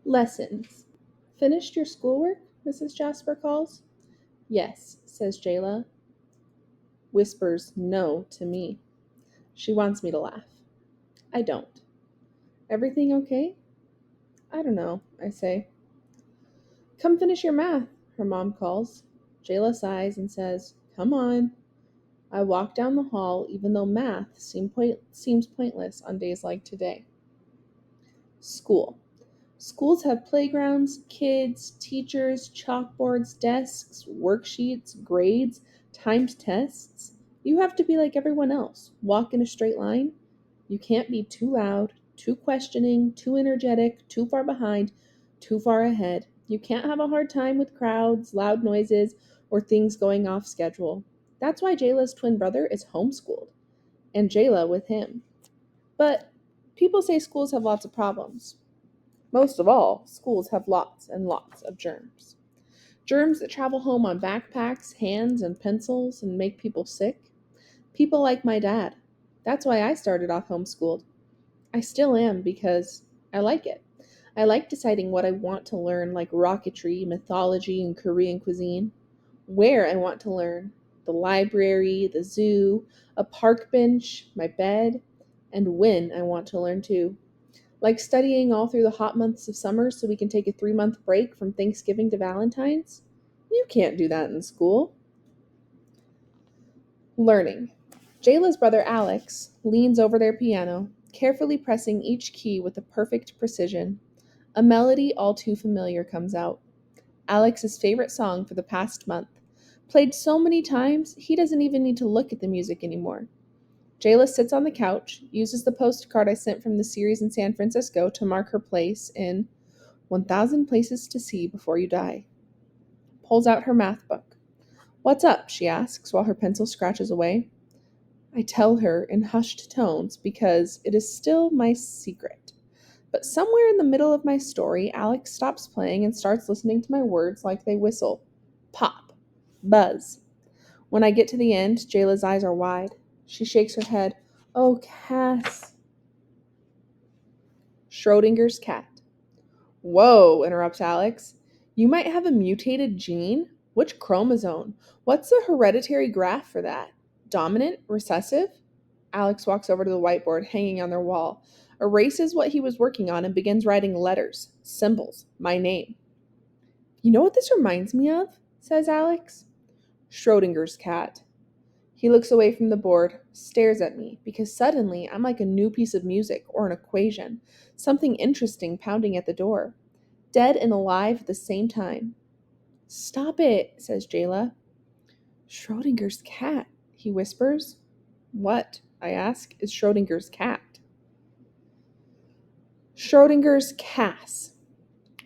Lessons. Finished your schoolwork? Mrs. Jasper calls. Yes, says Jayla. Whispers no to me. She wants me to laugh. I don't. Everything okay? I don't know, I say. Come finish your math, her mom calls. Jayla sighs and says, Come on. I walk down the hall even though math seems pointless on days like today. School. Schools have playgrounds, kids, teachers, chalkboards, desks, worksheets, grades, timed tests. You have to be like everyone else. Walk in a straight line. You can't be too loud, too questioning, too energetic, too far behind, too far ahead. You can't have a hard time with crowds, loud noises, or things going off schedule. That's why Jayla's twin brother is homeschooled, and Jayla with him. But people say schools have lots of problems. Most of all, schools have lots and lots of germs. Germs that travel home on backpacks, hands, and pencils and make people sick. People like my dad. That's why I started off homeschooled. I still am because I like it. I like deciding what I want to learn, like rocketry, mythology, and Korean cuisine. Where I want to learn. The library, the zoo, a park bench, my bed, and when I want to learn too. Like studying all through the hot months of summer so we can take a 3-month break from Thanksgiving to Valentine's? You can't do that in school. Learning. Jayla's brother Alex leans over their piano, carefully pressing each key with a perfect precision. A melody all too familiar comes out. Alex's favorite song for the past month. Played so many times, he doesn't even need to look at the music anymore. Jayla sits on the couch, uses the postcard I sent from the series in San Francisco to mark her place in 1,000 Places to See Before You Die. Pulls out her math book. What's up? She asks while her pencil scratches away. I tell her in hushed tones because it is still my secret. But somewhere in the middle of my story, Alex stops playing and starts listening to my words like they whistle. Pop. Buzz. When I get to the end, Jayla's eyes are wide. She shakes her head. Oh, Cass. Schrodinger's cat. Whoa, interrupts Alex. You might have a mutated gene? Which chromosome? What's the hereditary graph for that? Dominant? Recessive? Alex walks over to the whiteboard hanging on their wall, erases what he was working on, and begins writing letters, symbols, my name. You know what this reminds me of? Says Alex. Schrodinger's cat. He looks away from the board, stares at me, because suddenly I'm like a new piece of music or an equation, something interesting pounding at the door. Dead and alive at the same time. Stop it, says Jayla. Schrodinger's cat, he whispers. What, I ask, is Schrodinger's cat? Schrodinger's Cass.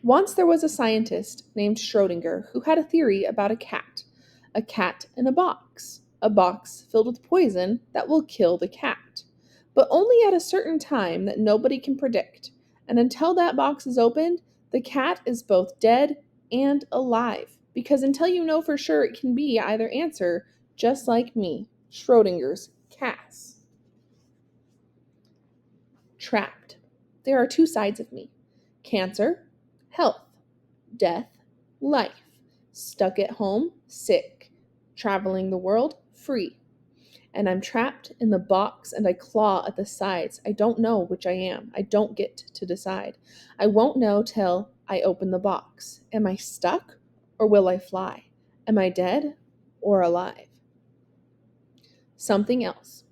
Once there was a scientist named Schrodinger who had a theory about a cat in a box filled with poison that will kill the cat, but only at a certain time that nobody can predict. And until that box is opened, the cat is both dead and alive, because until you know for sure it can be either answer, just like me, Schrodinger's Cass. Trapped. There are two sides of me. Cancer, health, death, life. Stuck at home, sick. Traveling the world, free. And I'm trapped in the box and I claw at the sides. I don't know which I am. I don't get to decide. I won't know till I open the box. Am I stuck or will I fly? Am I dead or alive? Something else.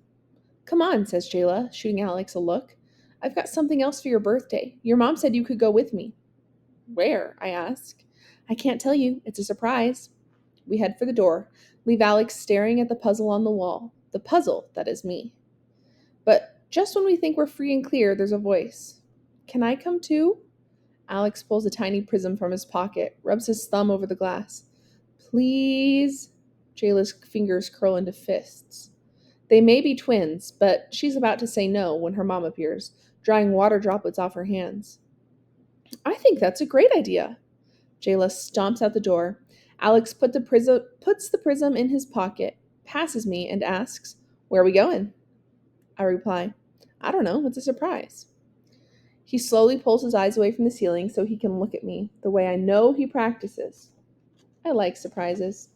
Come on, says Jayla, shooting Alex a look. I've got something else for your birthday. Your mom said you could go with me. Where? I ask. I can't tell you. It's a surprise. We head for the door, leave Alex staring at the puzzle on the wall. The puzzle that is me. But just when we think we're free and clear, there's a voice. Can I come too? Alex pulls a tiny prism from his pocket, rubs his thumb over the glass. Please? Jayla's fingers curl into fists. They may be twins, but she's about to say no when her mom appears, drying water droplets off her hands. I think that's a great idea. Jayla stomps out the door. Alex puts the prism in his pocket, passes me, and asks, Where are we going? I reply, I don't know, it's a surprise. He slowly pulls his eyes away from the ceiling so he can look at me the way I know he practices. I like surprises.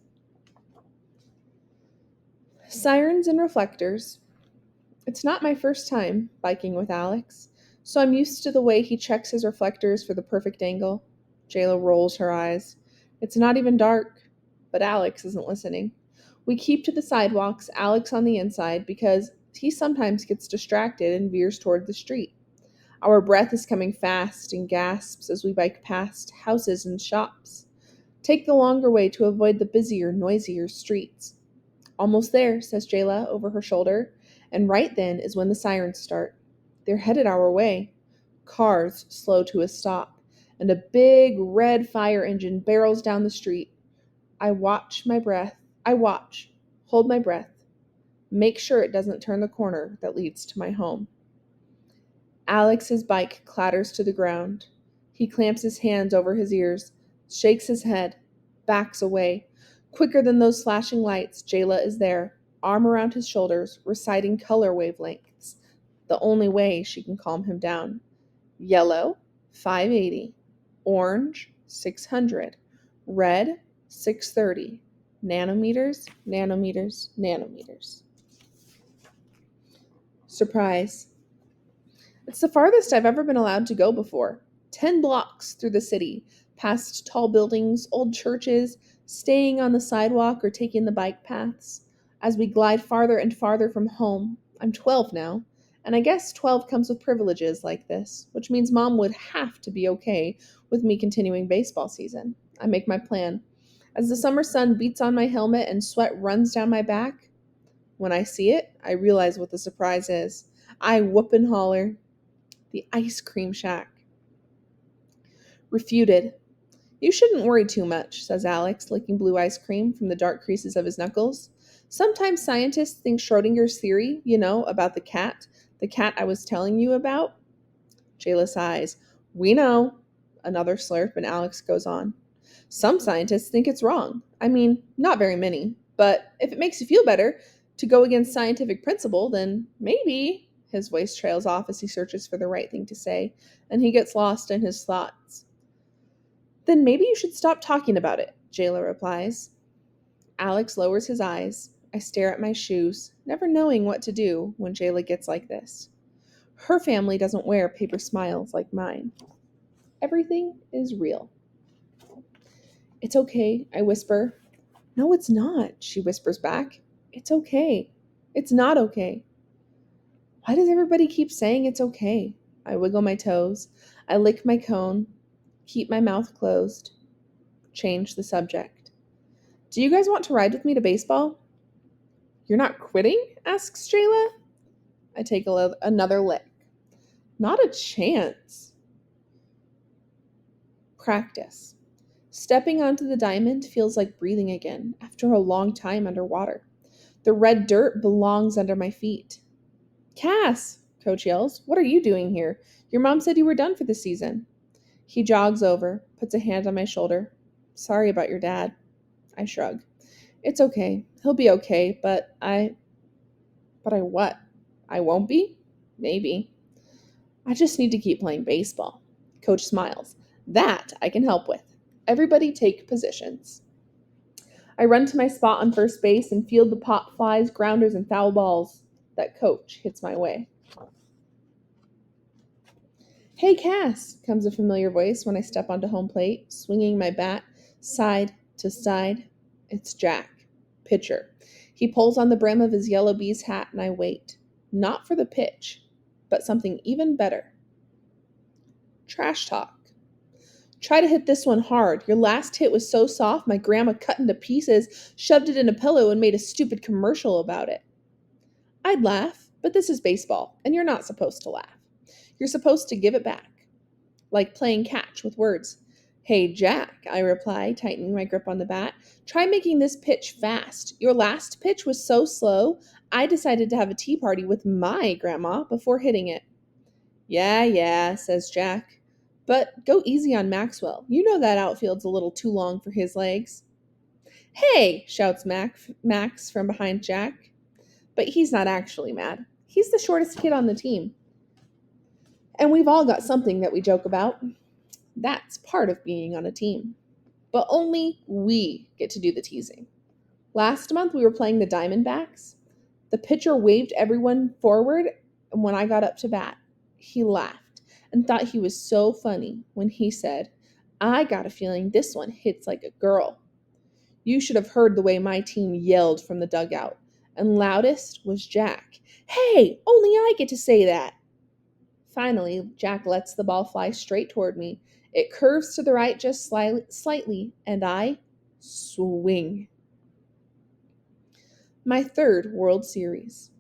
Sirens and reflectors. It's not my first time biking with Alex, so I'm used to the way he checks his reflectors for the perfect angle. Jayla rolls her eyes. It's not even dark, but Alex isn't listening. We keep to the sidewalks, Alex on the inside, because he sometimes gets distracted and veers toward the street. Our breath is coming fast in gasps as we bike past houses and shops. Take the longer way to avoid the busier, noisier streets. Almost there, says Jayla over her shoulder, and right then is when the sirens start. They're headed our way. Cars slow to a stop, and a big red fire engine barrels down the street. I watch, hold my breath, make sure it doesn't turn the corner that leads to my home. Alex's bike clatters to the ground. He clamps his hands over his ears, shakes his head, backs away. Quicker than those flashing lights, Jayla is there, arm around his shoulders, reciting color wavelengths, the only way she can calm him down. Yellow, 580. Orange, 600. Red, 630. Nanometers, nanometers, nanometers. Surprise. It's the farthest I've ever been allowed to go before. 10 blocks through the city, past tall buildings, old churches, staying on the sidewalk or taking the bike paths. As we glide farther and farther from home, I'm 12 now, and I guess 12 comes with privileges like this, which means Mom would have to be okay with me continuing baseball season. I make my plan. As the summer sun beats on my helmet and sweat runs down my back, when I see it, I realize what the surprise is. I whoop and holler, "The ice cream shack." Refuted. "You shouldn't worry too much," says Alex, licking blue ice cream from the dark creases of his knuckles. "Sometimes scientists think Schrodinger's theory, about the cat I was telling you about." Jayla sighs. "We know." Another slurp, and Alex goes on. "Some scientists think it's wrong. I mean, not very many. But if it makes you feel better to go against scientific principle, then maybe." His voice trails off as he searches for the right thing to say, and he gets lost in his thoughts. "Then maybe you should stop talking about it," Jayla replies. Alex lowers his eyes. I stare at my shoes, never knowing what to do when Jayla gets like this. Her family doesn't wear paper smiles like mine. Everything is real. "It's okay," I whisper. "No, it's not," she whispers back. "It's okay. It's not okay." Why does everybody keep saying it's okay? I wiggle my toes. I lick my cone. Keep my mouth closed. Change the subject. "Do you guys want to ride with me to baseball?" "You're not quitting?" asks Jayla. I take another lick. "Not a chance." Practice. Stepping onto the diamond feels like breathing again after a long time underwater. The red dirt belongs under my feet. "Cass," Coach yells, "what are you doing here? Your mom said you were done for the season." He jogs over, puts a hand on my shoulder. "Sorry about your dad." I shrug. "It's okay. He'll be okay, but But I what? I won't be? Maybe. I just need to keep playing baseball." Coach smiles. "That I can help with. Everybody take positions." I run to my spot on first base and field the pop flies, grounders, and foul balls that Coach hits my way. "Hey, Cass," comes a familiar voice when I step onto home plate, swinging my bat side to side. It's Jack, pitcher. He pulls on the brim of his yellow bee's hat, and I wait. Not for the pitch, but something even better. Trash talk. "Try to hit this one hard. Your last hit was so soft, my grandma cut into pieces, shoved it in a pillow, and made a stupid commercial about it." I'd laugh, but this is baseball, and you're not supposed to laugh. You're supposed to give it back, like playing catch with words. "Hey, Jack," I reply, tightening my grip on the bat, "try making this pitch fast. Your last pitch was so slow, I decided to have a tea party with my grandma before hitting it." "Yeah, yeah," says Jack. "But go easy on Maxwell. You know that outfield's a little too long for his legs." "Hey!" shouts Max from behind Jack. But he's not actually mad. He's the shortest kid on the team. And we've all got something that we joke about. That's part of being on a team. But only we get to do the teasing. Last month we were playing the Diamondbacks. The pitcher waved everyone forward, and when I got up to bat, he laughed and thought he was so funny when he said, "I got a feeling this one hits like a girl." You should have heard the way my team yelled from the dugout, and loudest was Jack. "Hey, only I get to say that." Finally, Jack lets the ball fly straight toward me. It curves to the right just slightly, and I swing. My third World Series.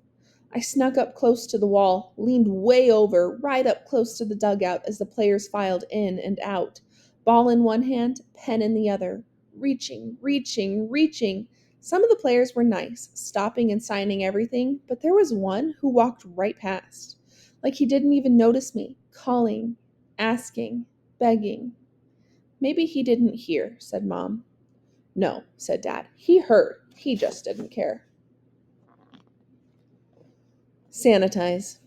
I snuck up close to the wall, leaned way over, right up close to the dugout as the players filed in and out. Ball in one hand, pen in the other. Reaching, reaching, reaching. Some of the players were nice, stopping and signing everything, but there was one who walked right past. Like he didn't even notice me, calling, asking, begging. "Maybe he didn't hear," said Mom. "No," said Dad. "He heard. He just didn't care." Sanitize.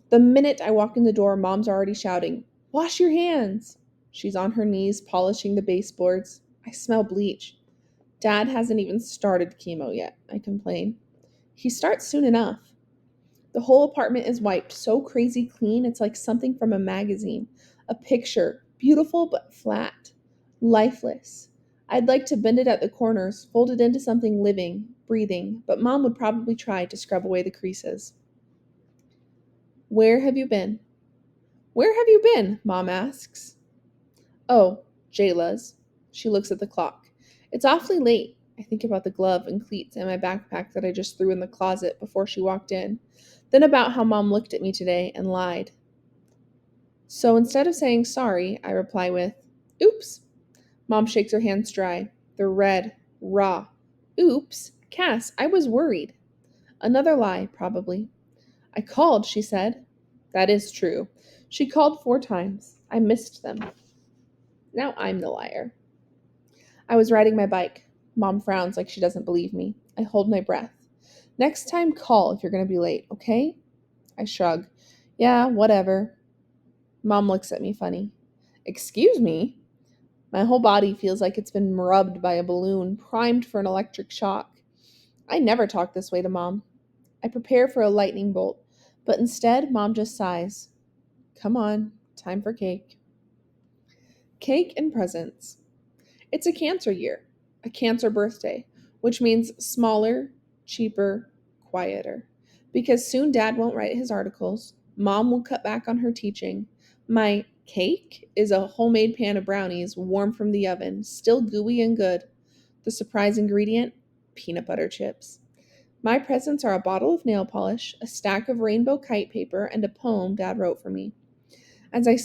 The minute I walk in the door, Mom's already shouting, "Wash your hands!" She's on her knees polishing the baseboards. I smell bleach. Dad hasn't even started chemo yet, I complain. He starts soon enough. The whole apartment is wiped so crazy clean it's like something from a magazine. A picture, beautiful but flat, lifeless. I'd like to bend it at the corners, fold it into something living, breathing, but Mom would probably try to scrub away the creases. "Where have you been?" "Where have you been?" Mom asks. "Oh, Jayla's." She looks at the clock. "It's awfully late." I think about the glove and cleats and my backpack that I just threw in the closet before she walked in. Then about how Mom looked at me today and lied. So instead of saying sorry, I reply with, "Oops." Mom shakes her hands dry. They're red, raw. "Oops, Cass, I was worried." Another lie, probably. "I called," she said. That is true. She called 4 times. I missed them. Now I'm the liar. "I was riding my bike." Mom frowns like she doesn't believe me. I hold my breath. "Next time, call if you're going to be late, okay?" I shrug. "Yeah, whatever." Mom looks at me funny. "Excuse me?" My whole body feels like it's been rubbed by a balloon, primed for an electric shock. I never talk this way to Mom. I prepare for a lightning bolt, but instead, Mom just sighs. "Come on, time for cake." Cake and presents. It's a Cancer year, a Cancer birthday, which means smaller, cheaper, quieter. Because soon Dad won't write his articles, Mom will cut back on her teaching. My cake is a homemade pan of brownies, warm from the oven, still gooey and good. The surprise ingredient? Peanut butter chips. My presents are a bottle of nail polish, a stack of rainbow kite paper, and a poem Dad wrote for me. I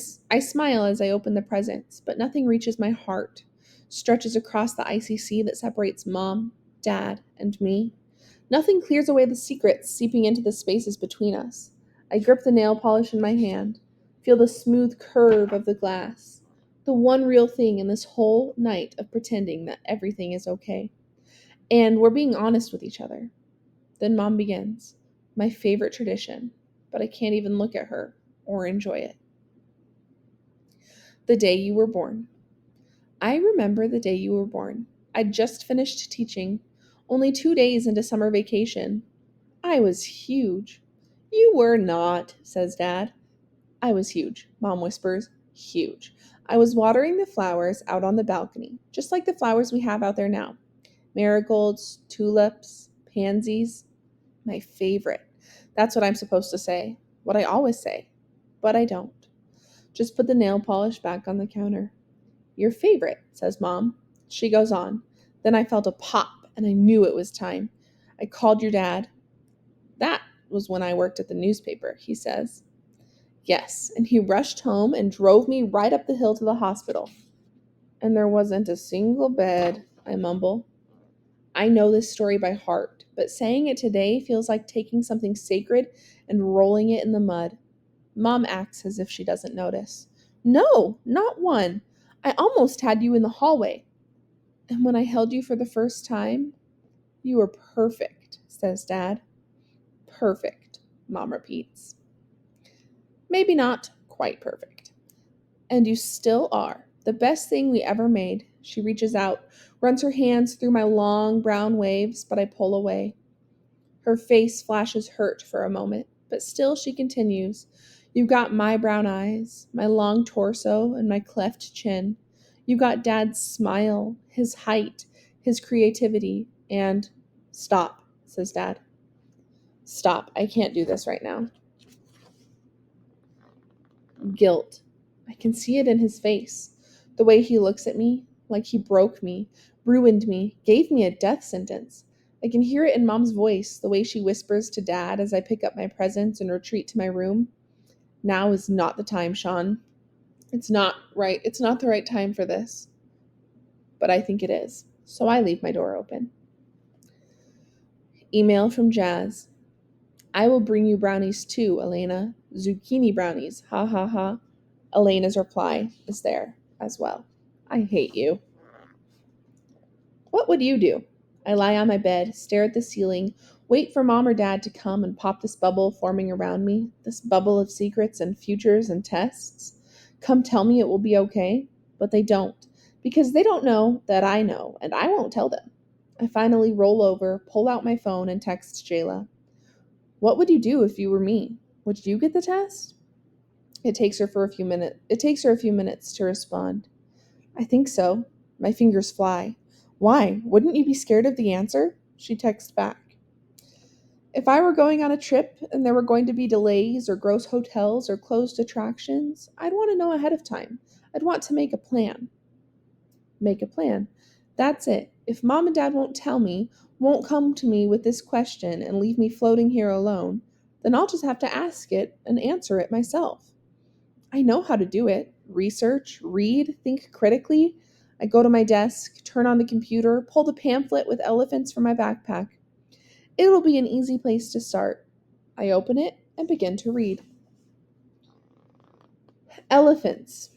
smile as I open the presents, but nothing reaches my heart, stretches across the icy sea that separates Mom, Dad, and me. Nothing clears away the secrets seeping into the spaces between us. I grip the nail polish in my hand, feel the smooth curve of the glass, the one real thing in this whole night of pretending that everything is okay. And we're being honest with each other. Then Mom begins, my favorite tradition, but I can't even look at her or enjoy it. The day you were born. I remember the day you were born. I'd just finished teaching, only 2 days into summer vacation. I was huge. "You were not," says Dad. "I was huge," Mom whispers. Huge. I was watering the flowers out on the balcony, just like the flowers we have out there now. Marigolds, tulips, pansies. My favorite. That's what I'm supposed to say. What I always say. But I don't. Just put the nail polish back on the counter. "Your favorite," says Mom. She goes on. Then I felt a pop, and I knew it was time. "I called your dad." "That was when I worked at the newspaper," he says. "Yes, and he rushed home and drove me right up the hill to the hospital." "And there wasn't a single bed," I mumble. I know this story by heart, but saying it today feels like taking something sacred and rolling it in the mud. Mom acts as if she doesn't notice. "No, not one. I almost had you in the hallway. And when I held you for the first time, you were perfect," says Dad. "Perfect," Mom repeats. Maybe not quite perfect. And you still are. The best thing we ever made. She reaches out, runs her hands through my long brown waves, but I pull away. Her face flashes hurt for a moment, but still she continues. You've got my brown eyes, my long torso, and my cleft chin. You got Dad's smile, his height, his creativity, and stop, says Dad. Stop. I can't do this right now. Guilt. I can see it in his face. The way he looks at me, like he broke me, ruined me, gave me a death sentence. I can hear it in Mom's voice, the way she whispers to Dad as I pick up my presents and retreat to my room. Now is not the time, Sean. It's not right. It's not the right time for this. But I think it is. So I leave my door open. Email from Jazz. I will bring you brownies too, Elena. Zucchini brownies. Ha ha ha. Elena's reply is there as well. I hate you. What would you do? I lie on my bed, stare at the ceiling, wait for Mom or Dad to come and pop this bubble forming around me, this bubble of secrets and futures and tests. Come tell me it will be okay, but they don't, because they don't know that I know, and I won't tell them. I finally roll over, pull out my phone, and text Jayla. What would you do if you were me? Would you get the test? It takes her a few minutes to respond. I think so. My fingers fly. Why? Wouldn't you be scared of the answer? She texts back. If I were going on a trip and there were going to be delays or gross hotels or closed attractions, I'd want to know ahead of time. I'd want to make a plan. Make a plan. That's it. If Mom and Dad won't tell me, won't come to me with this question and leave me floating here alone, then I'll just have to ask it and answer it myself. I know how to do it. Research, read, think critically. I go to my desk, turn on the computer, pull the pamphlet with elephants from my backpack. It'll be an easy place to start. I open it and begin to read. Elephants.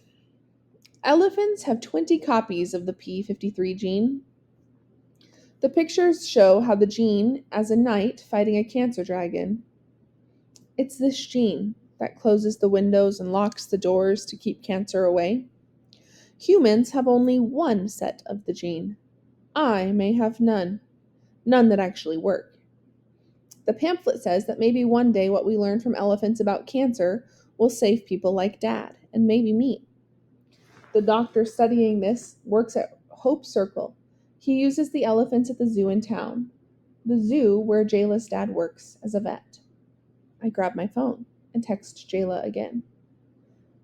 Elephants have 20 copies of the P53 gene. The pictures show how the gene as a knight fighting a cancer dragon. It's this gene that closes the windows and locks the doors to keep cancer away. Humans have only one set of the gene. I may have none that actually work. The pamphlet says that maybe one day what we learn from elephants about cancer will save people like Dad, and maybe me. The doctor studying this works at Hope Circle. He uses the elephants at the zoo in town, the zoo where Jayla's dad works as a vet. I grab my phone and text Jayla again.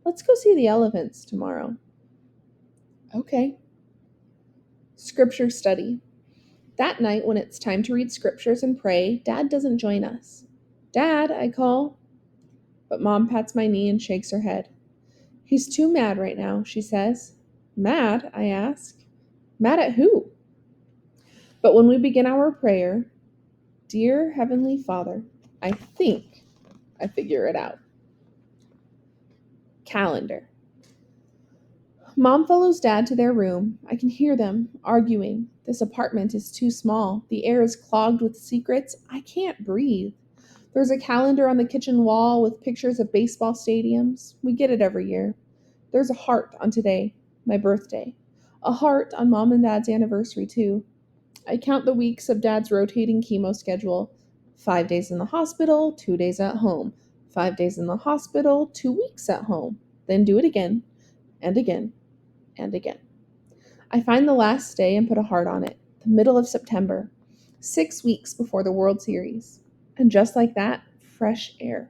Let's go see the elephants tomorrow. Okay. Scripture study. That night, when it's time to read scriptures and pray, Dad doesn't join us. Dad, I call. But Mom pats my knee and shakes her head. He's too mad right now, she says. Mad? I ask. Mad at who? But when we begin our prayer, Dear Heavenly Father, I think I figure it out. Calendar. Mom follows Dad to their room. I can hear them arguing. This apartment is too small. The air is clogged with secrets. I can't breathe. There's a calendar on the kitchen wall with pictures of baseball stadiums. We get it every year. There's a heart on today, my birthday. A heart on Mom and Dad's anniversary, too. I count the weeks of Dad's rotating chemo schedule. 5 days in the hospital, 2 days at home. 5 days in the hospital, 2 weeks at home. Then do it again, and again, and again. I find the last day and put a heart on it. The middle of September. 6 weeks before the World Series. And just like that, fresh air.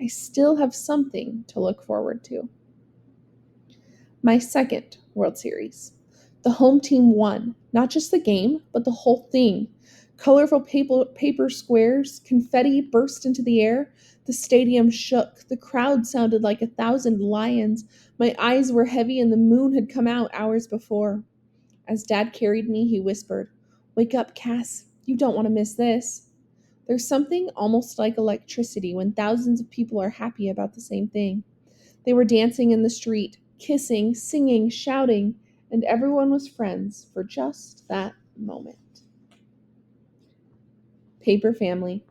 I still have something to look forward to. My second World Series. The home team won. Not just the game, but the whole thing. Colorful paper squares, confetti burst into the air. The stadium shook. The crowd sounded like 1,000 lions. My eyes were heavy and the moon had come out hours before. As Dad carried me, he whispered, Wake up, Cass. You don't want to miss this. There's something almost like electricity when thousands of people are happy about the same thing. They were dancing in the street, kissing, singing, shouting, and everyone was friends for just that moment. Paper family.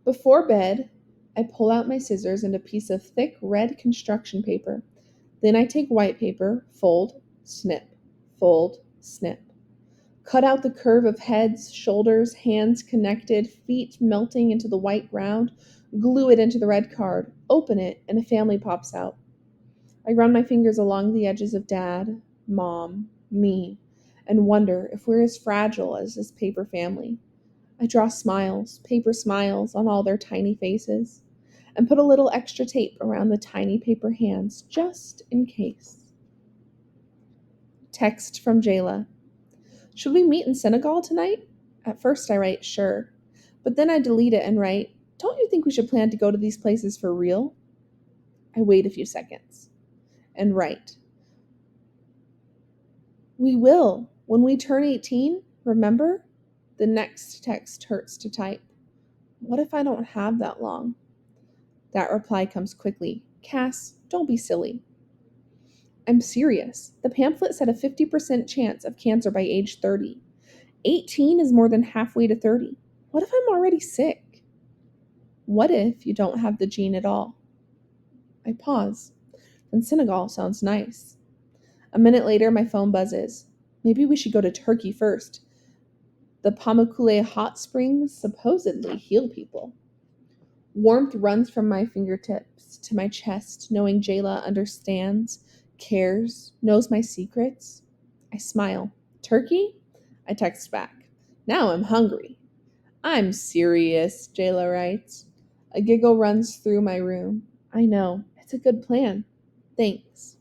Before bed, I pull out my scissors and a piece of thick red construction paper. Then I take white paper, fold, snip, fold, snip. Cut out the curve of heads, shoulders, hands connected, feet melting into the white ground, glue it into the red card, open it, and a family pops out. I run my fingers along the edges of Dad, Mom, me, and wonder if we're as fragile as this paper family. I draw smiles, paper smiles, on all their tiny faces, and put a little extra tape around the tiny paper hands just in case. Text from Jayla. Should we meet in Senegal tonight? At first I write, sure. But then I delete it and write, don't you think we should plan to go to these places for real? I wait a few seconds and write, we will. When we turn 18, remember? The next text hurts to type. What if I don't have that long? That reply comes quickly. Cass, don't be silly. I'm serious. The pamphlet said a 50% chance of cancer by age 30. 18 is more than halfway to 30. What if I'm already sick? What if you don't have the gene at all? I pause. Then Senegal sounds nice. A minute later, my phone buzzes. Maybe we should go to Turkey first. The Pamukkale hot springs supposedly heal people. Warmth runs from my fingertips to my chest, knowing Jayla understands, cares, knows my secrets. I smile. Turkey? I text back. Now I'm hungry. I'm serious, Jayla writes. A giggle runs through my room. I know. It's a good plan. Thanks.